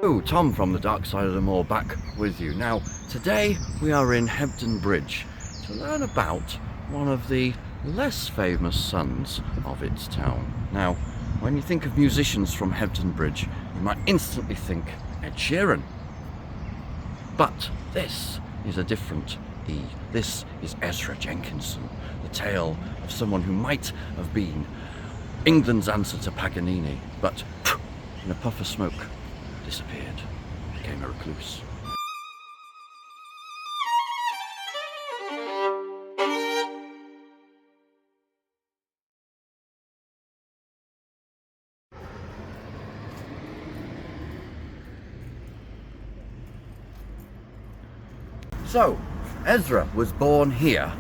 Oh, Tom from the Dark Side of the Moor back with you. Now, today we are in Hebden Bridge to learn about one of the less famous sons of its town. Now, when you think of musicians from Hebden Bridge, you might instantly think Ed Sheeran. But this is a different E. This is Ezra Jenkinson, the tale of someone who might have been England's answer to Paganini, but in a puff of smoke, disappeared, became a recluse. So, Ezra was born here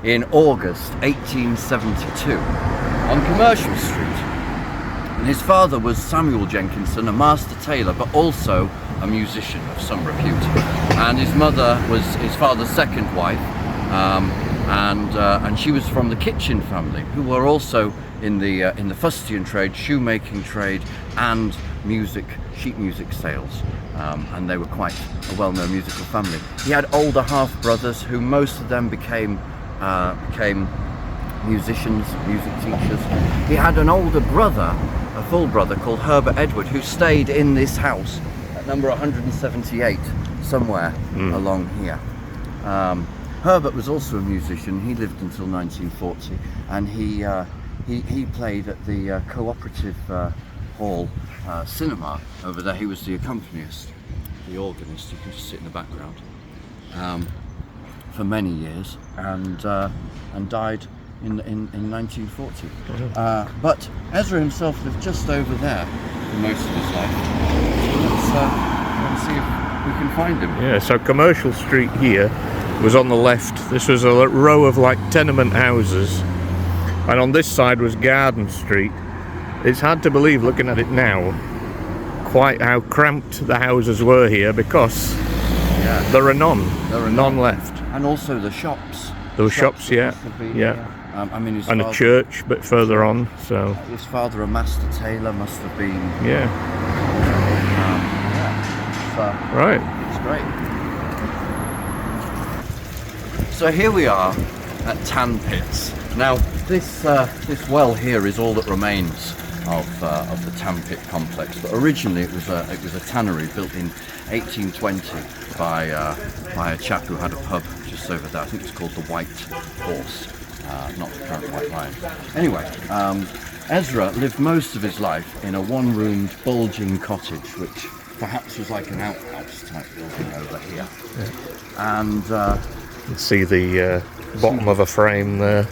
in August 1872 on Commercial Street. And his father was Samuel Jenkinson, a master tailor, but also a musician of some repute. And his mother was his father's second wife, and she was from the Kitchen family, who were also in the fustian trade, shoemaking trade, and sheet music sales. And they were quite a well-known musical family. He had older half-brothers who most of them became musicians, music teachers. He had an older brother, a full brother called Herbert Edward, who stayed in this house at number 178, somewhere along here. Herbert was also a musician. He lived until 1940, and he played at the Cooperative Hall cinema over there. He was the accompanist, the organist. You can just sit in the background for many years, and died in 1940. But Ezra himself lived just over there for most of his life. So let's see if we can find him. Yeah, so Commercial Street here was on the left. This was a row of like tenement houses, and on this side was Garden Street. It's hard to believe, looking at it now, quite how cramped the houses were here, because there are none. None left. And also the shops. There were shops, yeah. I mean, and a church a bit further on. So his father, a master tailor, must have been. Yeah. Right. It's great. So here we are at Tan Pits. Now this well here is all that remains of the Tan Pit complex. But originally it was a tannery built in 1820 by a chap who had a pub just over there. I think it's called the White Horse. Not the current White Lion. Anyway, Ezra lived most of his life in a one-roomed, bulging cottage, which perhaps was like an outhouse type building over here. Yeah. And you see the bottom of a frame there,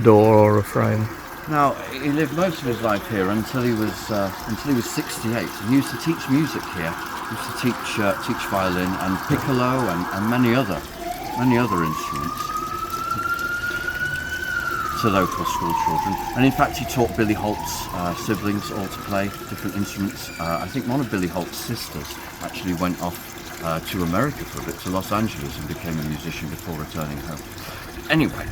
door or a frame. Now, he lived most of his life here until he was 68. He used to teach music here. He used to teach violin and piccolo and many other instruments to local school children. And in fact, he taught Billy Holt's siblings all to play different instruments. I think one of Billy Holt's sisters actually went off to America for a bit, to Los Angeles, and became a musician before returning home. Anyway,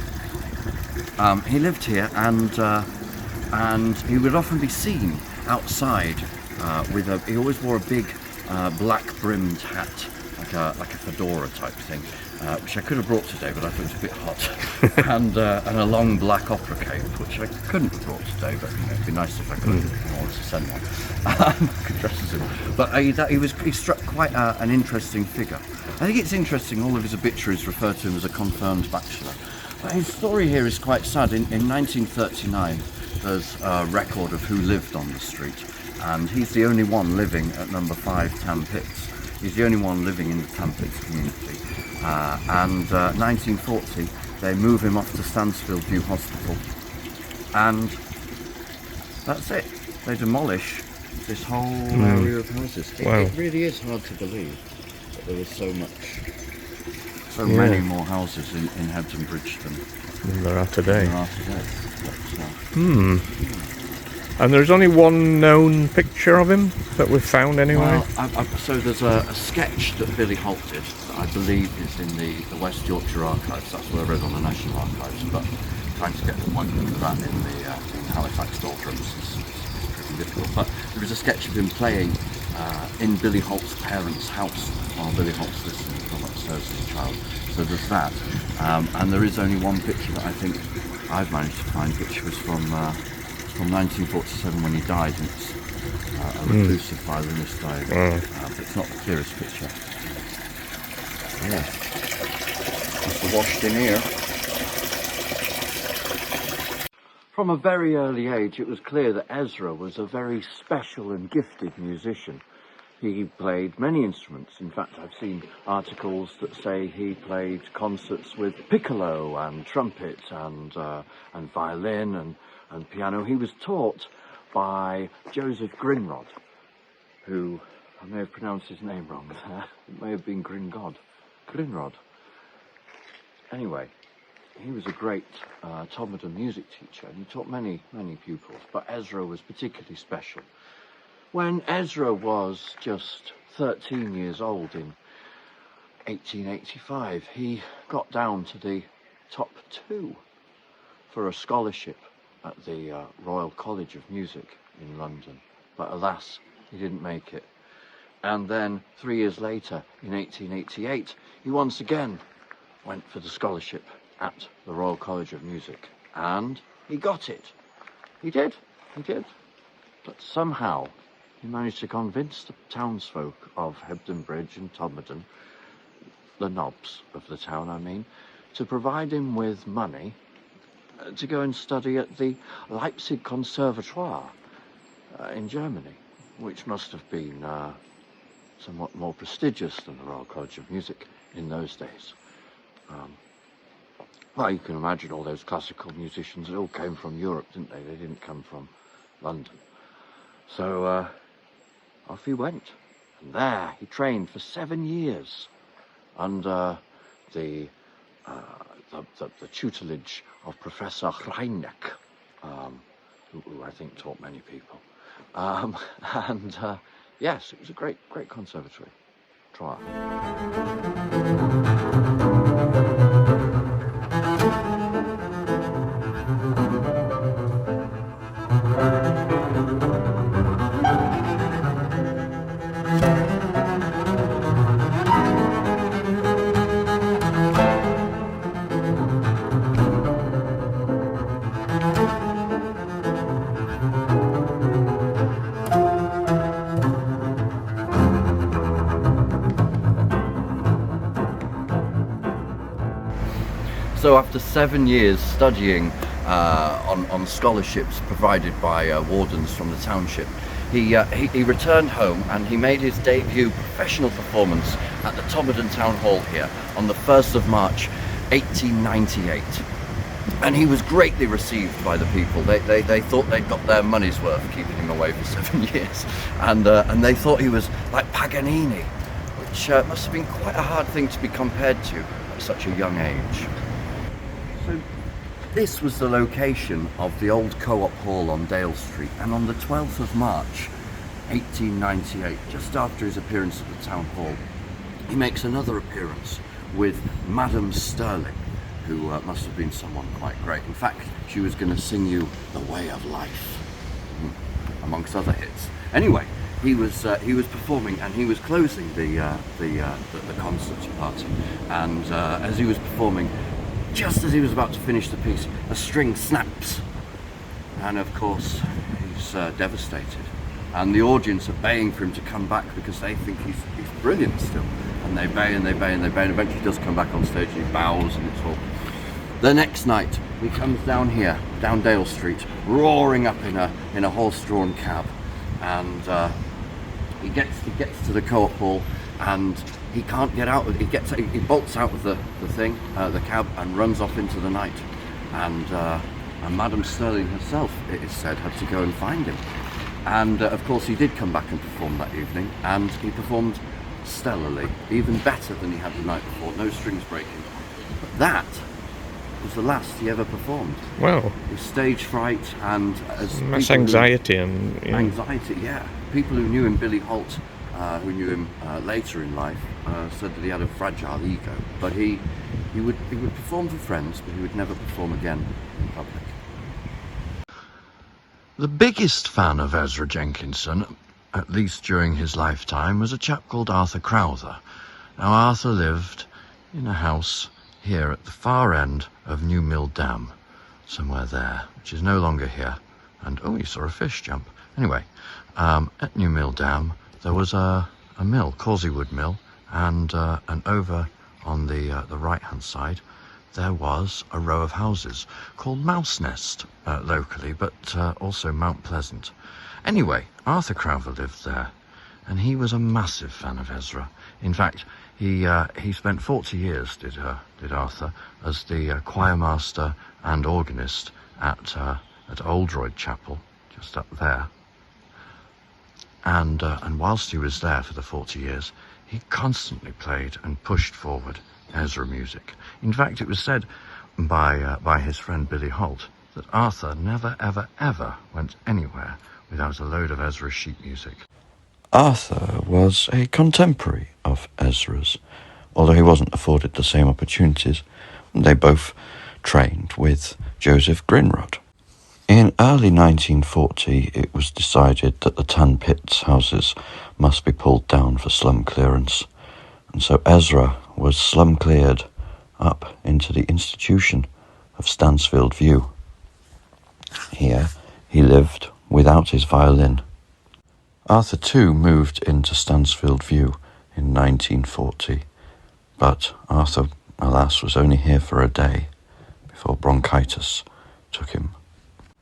he lived here, and he would often be seen outside he always wore a big black-brimmed hat, like a fedora type thing, which I could have brought today, but I thought it was a bit hot, and a long black opera cape, which I couldn't have brought today, but it'd be nice if I could. I wanted to send one. I could dress as him. But he struck quite an interesting figure. I think it's interesting, all of his obituaries refer to him as a confirmed bachelor. But his story here is quite sad. In 1939, there's a record of who lived on the street, and he's the only one living at number 5 Tan Pits. He's the only one living in the Tan Pits community. And 1940, they move him off to Stansfield View Hospital, and that's it. They demolish this whole area of houses. It really is hard to believe that there was so many more houses in Hebden Bridge than there are today. But, and there's only one known picture of him that we've found anyway. Well, so there's a sketch that Billy Holt did that I believe is in the West Yorkshire Archives. That's what I read on the National Archives, but trying to get the appointment for that in Halifax doldrums is pretty difficult. But there was a sketch of him playing in Billy Holt's parents' house while Billy Holt's listening from upstairs as a child. So there's that. And there is only one picture that I think I've managed to find, which was from 1947 when he died. And it's a reclusive violinist died. But it's not the clearest picture. Yeah. Must have washed in here. From a very early age, it was clear that Ezra was a very special and gifted musician. He played many instruments. In fact, I've seen articles that say he played concerts with piccolo and trumpet and violin and piano. He was taught by Joseph Grinrod, who, I may have pronounced his name wrong there. It may have been Grinrod. Anyway, he was a great Todmorden music teacher, and he taught many pupils, but Ezra was particularly special. When Ezra was just 13 years old in 1885, he got down to the top 2 for a scholarship at the Royal College of Music in London, but alas, he didn't make it. And then 3 years later, in 1888, he once again went for the scholarship at the Royal College of Music, and he got it. He did. But somehow he managed to convince the townsfolk of Hebden Bridge and Todmorden, the knobs of the town I mean, to provide him with money to go and study at the Leipzig Conservatoire in Germany, which must have been somewhat more prestigious than the Royal College of Music in those days. Well, you can imagine all those classical musicians, they all came from Europe, didn't they? They didn't come from London. So off he went. And there he trained for 7 years under the tutelage of Professor Reinecke, who I think taught many people. Yes, it was a great conservatory. Try it. So after 7 years studying on scholarships provided by wardens from the township, he returned home and he made his debut professional performance at the Todmorden Town Hall here on the 1st of March 1898. And he was greatly received by the people. They thought they'd got their money's worth keeping him away for 7 years. And they thought he was like Paganini, which must have been quite a hard thing to be compared to at such a young age. So this was the location of the old Co-op Hall on Dale Street, and on the 12th of March 1898, just after his appearance at the Town Hall, he makes another appearance with Madame Sterling, who must have been someone quite great. In fact, she was going to sing you The Way of Life, amongst other hits. Anyway, he was performing, and he was closing the concert party, and as he was performing, just as he was about to finish the piece, a string snaps, and of course he's devastated, and the audience are baying for him to come back because they think he's brilliant still, and they bay and eventually he does come back on stage and he bows, and it's all. The next night he comes down here, down Dale Street, roaring up in a horse-drawn cab, and he gets to the Co-op Hall, and he can't get out. He bolts out of the cab, and runs off into the night. And Madame Sterling herself, it is said, had to go and find him. And of course, he did come back and perform that evening, and he performed stellarly, even better than he had the night before. No strings breaking. But that was the last he ever performed. Wow. With stage fright and that's anxiety and anxiety. Yeah. People who knew him, Billy Holt, who knew him later in life, said that he had a fragile ego, but he would perform for friends, but he would never perform again in public. The biggest fan of Ezra Jenkinson at least during his lifetime, was a chap called Arthur Crowther. Now, Arthur lived in a house here at the far end of New Mill Dam, somewhere there, which is no longer here. And, oh, you saw a fish jump. Anyway, at New Mill Dam, there was a mill, Causeywood Mill, and over on the right-hand side, there was a row of houses called Mouse Nest locally, but also Mount Pleasant. Anyway, Arthur Crowther lived there, and he was a massive fan of Ezra. In fact, he spent 40 years, did Arthur, as the choir master and organist at Wainsgate Chapel, just up there. And whilst he was there for the 40 years, he constantly played and pushed forward Ezra music. In fact, it was said by his friend Billy Holt that Arthur never, ever, ever went anywhere without a load of Ezra sheet music. Arthur was a contemporary of Ezra's, although he wasn't afforded the same opportunities. They both trained with Joseph Grinrod. In early 1940, it was decided that the Tan Pits houses must be pulled down for slum clearance, and so Ezra was slum cleared up into the institution of Stansfield View. Here he lived without his violin. Arthur too moved into Stansfield View in 1940, but Arthur, alas, was only here for a day before bronchitis took him.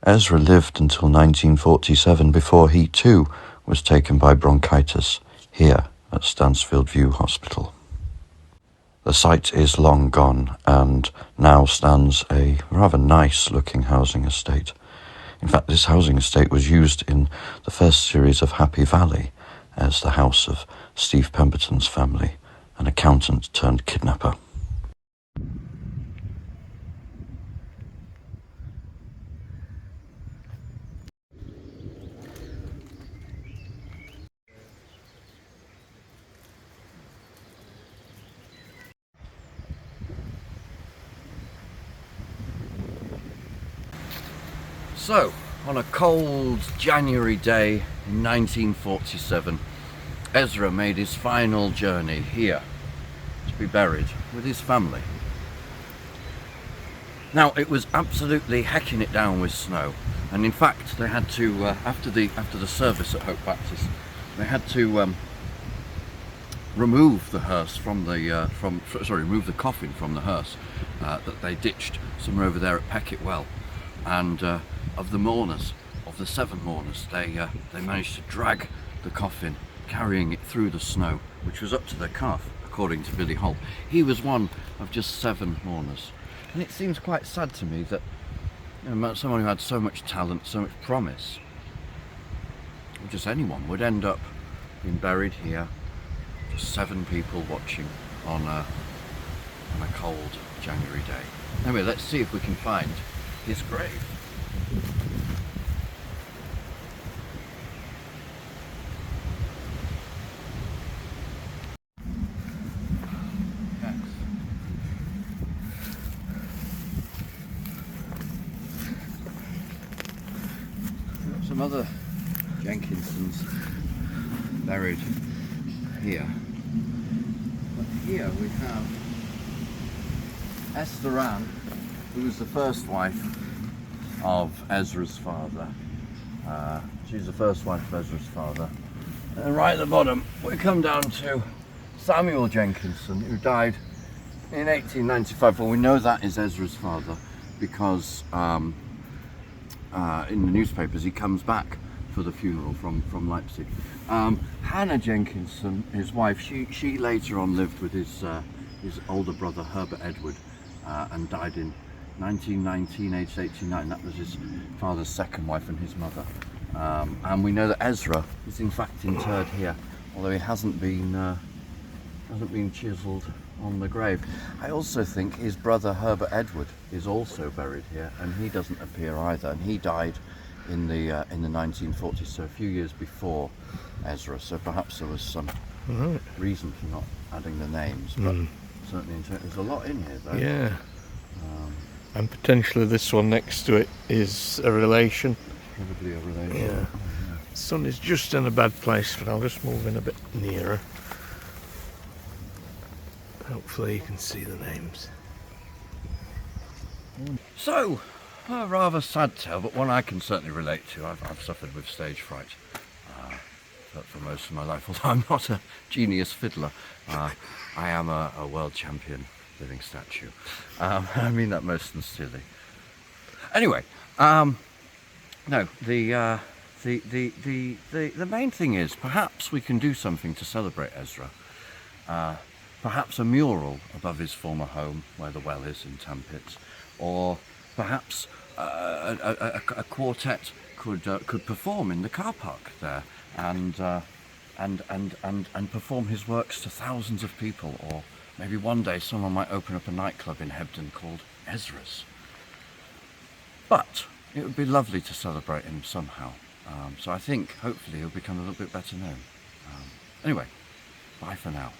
Ezra lived until 1947 before he too was taken by bronchitis here at Stansfield View Hospital. The site is long gone and now stands a rather nice looking housing estate. In fact, this housing estate was used in the first series of Happy Valley as the house of Steve Pemberton's family, an accountant turned kidnapper. So, on a cold January day in 1947, Ezra made his final journey here to be buried with his family. Now, it was absolutely hecking it down with snow, and in fact they had to, after the service at Hope Baptist, they had to remove the hearse from the remove the coffin from the hearse that they ditched somewhere over there at Peckett Well. And of the mourners, of the 7 mourners, they managed to drag the coffin, carrying it through the snow, which was up to their calf, according to Billy Holt. He was one of just 7 mourners. And it seems quite sad to me that someone who had so much talent, so much promise, or just anyone, would end up being buried here, just 7 people watching on a cold January day. Anyway, let's see if we can find his grave. Yes. We've got some other Jenkinsons buried here. But here we have Esther Ann, who was the first wife of Ezra's father. She's the first wife of Ezra's father. And right at the bottom, we come down to Samuel Jenkinson, who died in 1895. Well, we know that is Ezra's father because in the newspapers he comes back for the funeral from Leipzig. Hannah Jenkinson, his wife, she later on lived with his older brother Herbert Edward and died in 1919, aged 89. That was his father's second wife and his mother. And we know that Ezra is in fact interred here, although he hasn't been chiselled on the grave. I also think his brother Herbert Edward is also buried here, and he doesn't appear either. And he died in the 1940s, so a few years before Ezra. So perhaps there was some reason for not adding the names, but certainly there's a lot in here, though. Yeah. And potentially this one next to it is a relation. Probably a relation. Yeah. Sun is just in a bad place, but I'll just move in a bit nearer. Hopefully you can see the names. So, a rather sad tale, but one I can certainly relate to. I've suffered with stage fright for most of my life, although I'm not a genius fiddler. I am a world champion living statue. I mean that most sincerely. Anyway, no, the main thing is perhaps we can do something to celebrate Ezra. Perhaps a mural above his former home, where the well is in Tampits, or perhaps a quartet could perform in the car park there and perform his works to thousands of people. Or maybe one day someone might open up a nightclub in Hebden called Ezra's. But it would be lovely to celebrate him somehow. So I think hopefully he'll become a little bit better known. Anyway, bye for now.